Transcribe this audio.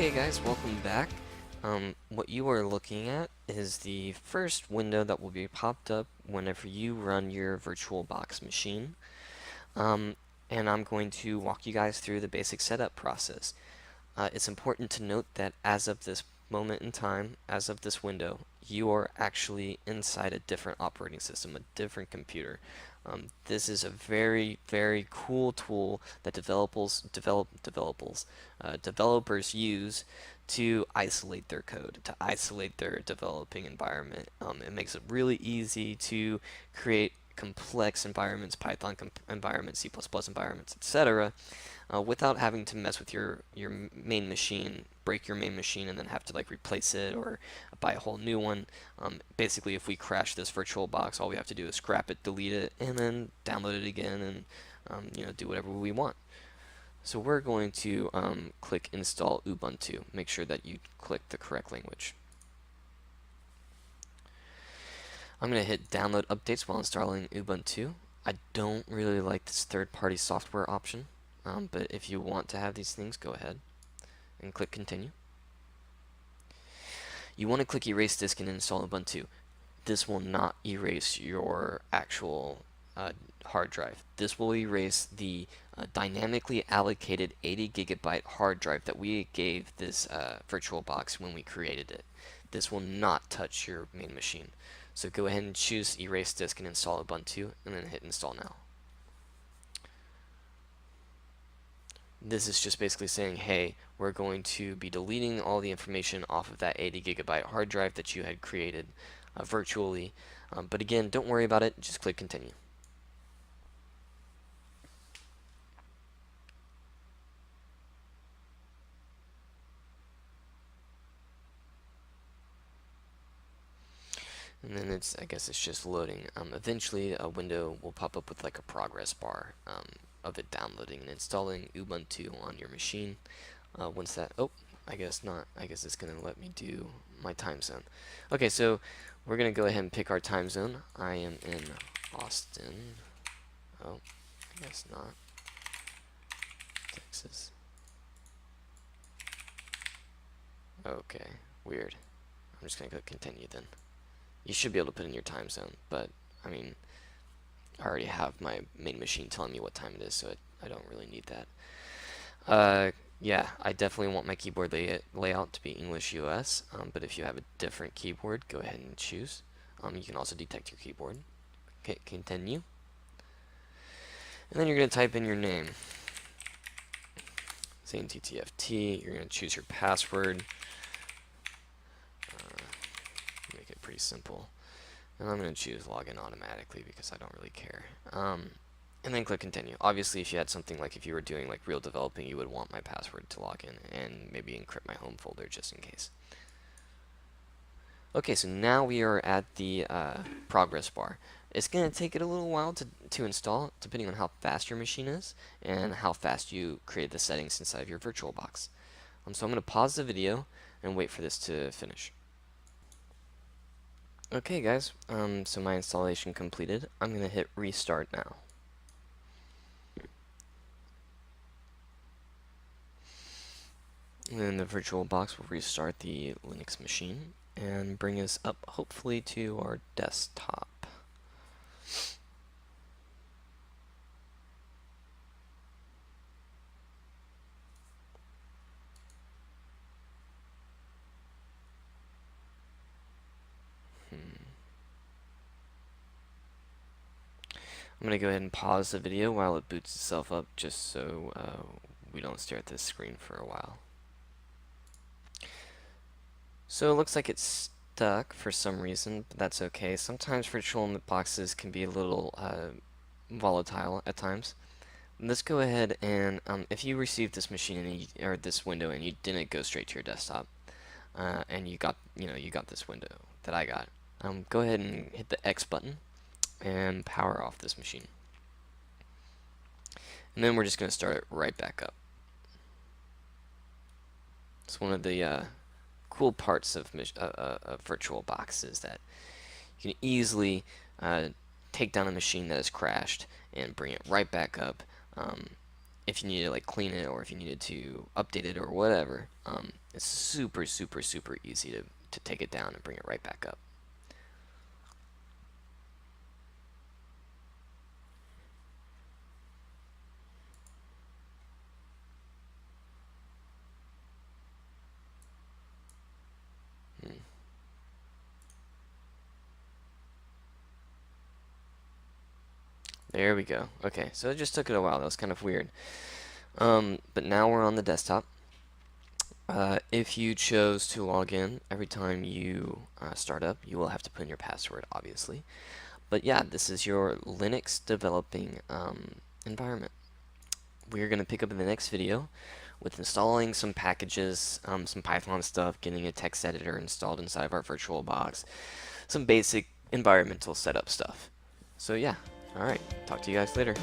Okay guys, welcome back. What you are looking at is the first window that will be popped up whenever you run your VirtualBox machine. And I'm going to walk you guys through the basic setup process. It's important to note that as of this moment in time, as of this window, you are actually inside a different operating system, a different computer. This is a very, very cool tool that developers use to isolate their code, to isolate their developing environment. It makes it really easy to create complex environments, Python environments, C++ environments, etc., without having to mess with your main machine, break your main machine, and then have to like replace it or buy a whole new one. Basically, if we crash this VirtualBox, all we have to do is scrap it, delete it, and then download it again, and do whatever we want. So we're going to click Install Ubuntu. Make sure that you click the correct language. I'm going to hit Download Updates while installing Ubuntu. I don't really like this third-party software option, but if you want to have these things, go ahead and click Continue. You want to click Erase Disk and install Ubuntu. This will not erase your actual hard drive. This will erase the dynamically allocated 80 gigabyte hard drive that we gave this VirtualBox when we created it. This will not touch your main machine. So go ahead and choose Erase Disk and install Ubuntu, and then hit Install Now. This is just basically saying, hey, we're going to be deleting all the information off of that 80 gigabyte hard drive that you had created virtually. But again, don't worry about it, just click Continue. And then I guess it's just loading. Eventually a window will pop up with like a progress bar of it downloading and installing Ubuntu on your machine. Once that, I guess not. I guess it's going to let me do my time zone. Okay, so we're going to go ahead and pick our time zone. I am in Austin. Oh, I guess not. Texas. Okay, weird. I'm just going to click continue then. You should be able to put in your time zone, but I mean, I already have my main machine telling me what time it is, so I don't really need that. Yeah, I definitely want my keyboard layout to be English US, but if you have a different keyboard, go ahead and choose. You can also detect your keyboard. Okay, continue. And then you're going to type in your name. Zayne TTFT, you're going to choose your password. Make it pretty simple. And I'm going to choose login automatically because I don't really care. And then click continue. Obviously, if you had something like if you were doing like real developing, you would want my password to log in and maybe encrypt my home folder just in case. Okay, so now we are at the progress bar. It's going to take it a little while to install, depending on how fast your machine is and how fast you create the settings inside of your VirtualBox. So I'm going to pause the video and wait for this to finish. Okay guys, so my installation completed. I'm going to hit restart now. And then the VirtualBox will restart the Linux machine and bring us up hopefully to our desktop. I'm going to go ahead and pause the video while it boots itself up just so we don't stare at this screen for a while. So it looks like it's stuck for some reason, but that's okay. Sometimes VirtualBoxes can be a little volatile at times. Let's go ahead and if you received this machine or this window and you didn't go straight to your desktop and you got this window that I got, go ahead and hit the X button and power off this machine. And then we're just going to start it right back up. It's one of the cool parts of VirtualBox is that you can easily take down a machine that has crashed and bring it right back up. If you need to like clean it or if you needed to update it or whatever, It's super, super, super easy to take it down and bring it right back up. Hmm. There we go. Okay, so it just took it a while. That was kind of weird. But now we're on the desktop. If you chose to log in every time you start up, you will have to put in your password, obviously. But yeah, this is your Linux developing environment. We're going to pick up in the next video with installing some packages, some Python stuff, getting a text editor installed inside of our VirtualBox, some basic environmental setup stuff. So yeah, alright, talk to you guys later.